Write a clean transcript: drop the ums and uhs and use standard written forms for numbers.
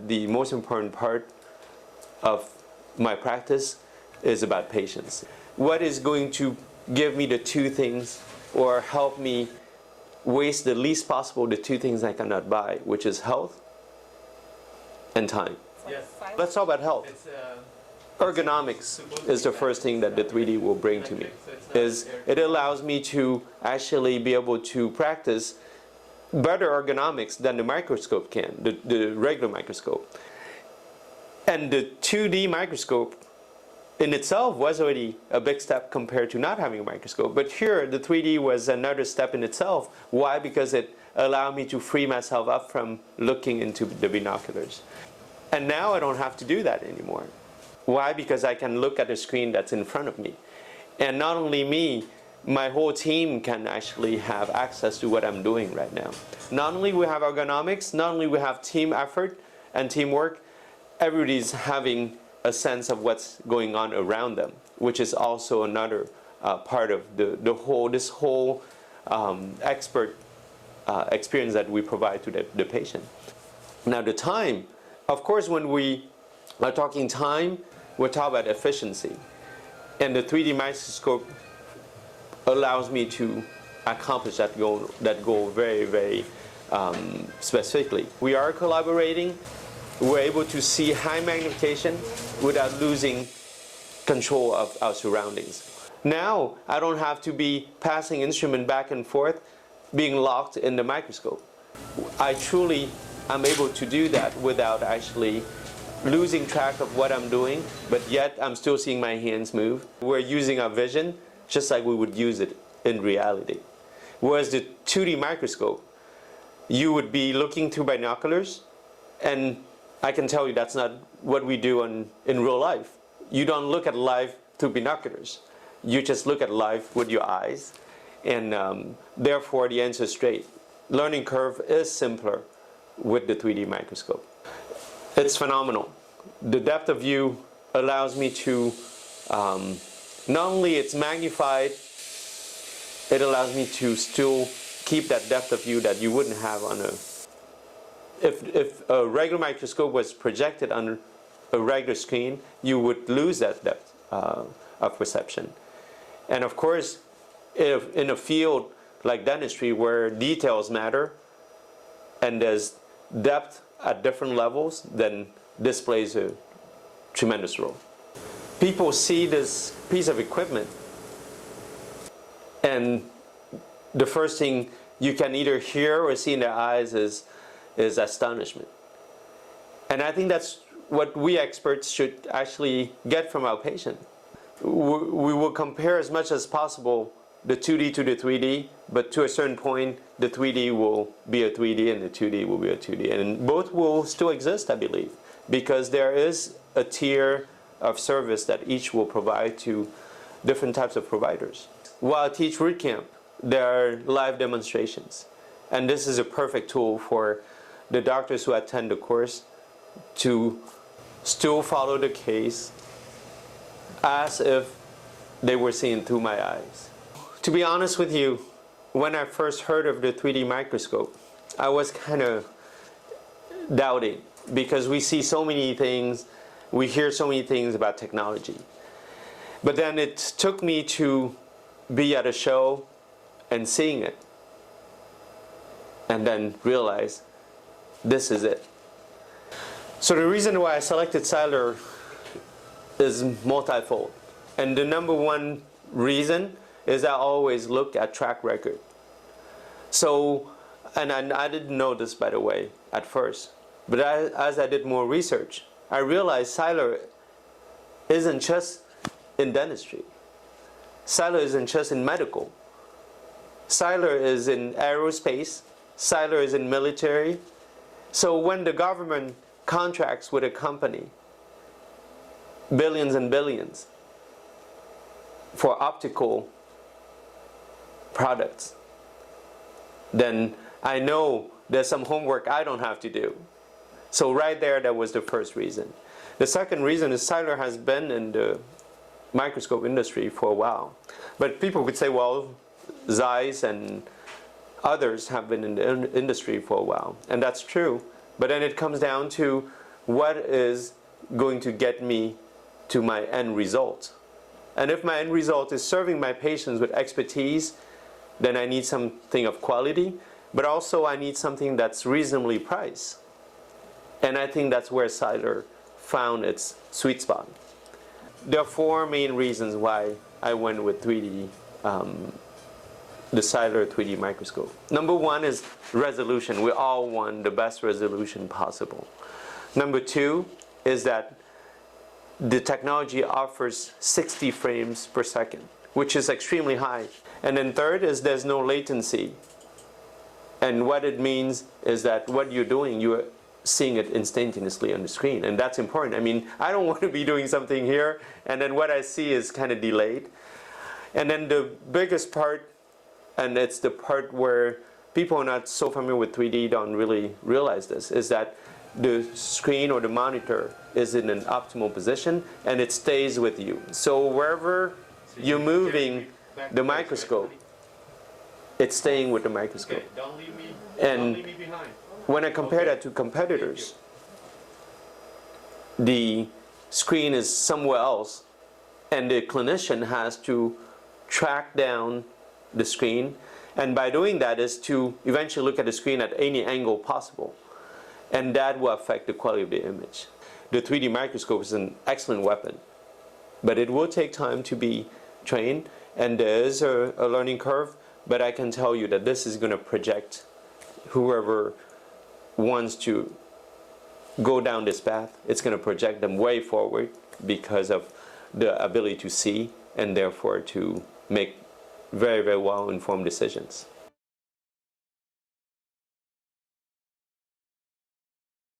that the most important part of my practice is about patience. What is going to give me the two things or help me waste the least possible the two things I cannot buy, which is health and time. Yes. Let's talk about health. Ergonomics is the first thing that the 3D will bring to me. It allows me to actually be able to practice better ergonomics than the microscope can, the regular microscope. And the 2D microscope in itself was already a big step compared to not having a microscope. But here, the 3D was another step in itself. Why? Because it allowed me to free myself up from looking into the binoculars. And now I don't have to do that anymore. Why? Because I can look at the screen that's in front of me. And not only me, my whole team can actually have access to what I'm doing right now. Not only we have ergonomics, not only we have team effort and teamwork, everybody's having a sense of what's going on around them, which is also another part of this whole expert experience that we provide to the patient. Now the time, of course, when we are talking time, we're talking about efficiency. And the 3D microscope allows me to accomplish that goal very, very specifically. We are collaborating. We're able to see high magnification without losing control of our surroundings. Now, I don't have to be passing instrument back and forth, being locked in the microscope. I truly am able to do that without actually losing track of what I'm doing, but yet I'm still seeing my hands move. We're using our vision just like we would use it in reality. Whereas the 2D microscope, you would be looking through binoculars, and I can tell you that's not what we do in real life. You don't look at life through binoculars. You just look at life with your eyes, and therefore the answer is straight. Learning curve is simpler with the 3D microscope. It's phenomenal. The depth of view allows me to, not only it's magnified, it allows me to still keep that depth of view that you wouldn't have on a, if a regular microscope was projected on a regular screen, you would lose that depth of perception. And of course, if in a field like dentistry where details matter and there's depth at different levels, then this plays a tremendous role. People see this piece of equipment, and the first thing you can either hear or see in their eyes is astonishment. And I think that's what we experts should actually get from our patient. We will compare as much as possible the 2D to the 3D, but to a certain point, the 3D will be a 3D and the 2D will be a 2D. And both will still exist, I believe, because there is a tier of service that each will provide to different types of providers. While I teach root camp, there are live demonstrations. And this is a perfect tool for the doctors who attend the course to still follow the case as if they were seeing through my eyes. To be honest with you, when I first heard of the 3D microscope, I was kind of doubting, because we see so many things, we hear so many things about technology. But then it took me to be at a show and seeing it, and then realize this is it. So the reason why I selected Seiler is multifold. And the number one reason is I always look at track record. So, and I didn't know this, by the way, at first, but as I did more research, I realized Seiler isn't just in dentistry. Seiler isn't just in medical. Seiler is in aerospace. Seiler is in military. So when the government contracts with a company, billions and billions for optical products, then I know there's some homework I don't have to do. So right there, that was the first reason. The second reason is Seiler has been in the microscope industry for a while. But people could say, well, Zeiss and others have been in the industry for a while. And that's true. But then it comes down to what is going to get me to my end result. And if my end result is serving my patients with expertise, then I need something of quality, but also I need something that's reasonably priced. And I think that's where Seiler found its sweet spot. There are four main reasons why I went with 3D, the Seiler 3D microscope. Number one is resolution. We all want the best resolution possible. Number two is that the technology offers 60 frames per second, which is extremely high. And then third is there's no latency. And what it means is that what you're doing, you're seeing it instantaneously on the screen. And that's important. I mean, I don't want to be doing something here and then what I see is kind of delayed. And then the biggest part, and it's the part where people are not so familiar with 3D don't really realize this, is that the screen or the monitor is in an optimal position and it stays with you. So wherever you're moving the microscope, it's staying with the microscope. Okay, don't leave me behind. When I compare that to competitors, the screen is somewhere else and the clinician has to track down the screen, and by doing that is to eventually look at the screen at any angle possible, and that will affect the quality of the image. The 3D microscope is an excellent weapon, but it will take time to be trained and there is a learning curve, but I can tell you that this is going to project whoever wants to go down this path, it's going to project them way forward because of the ability to see and therefore to make very, very well informed decisions.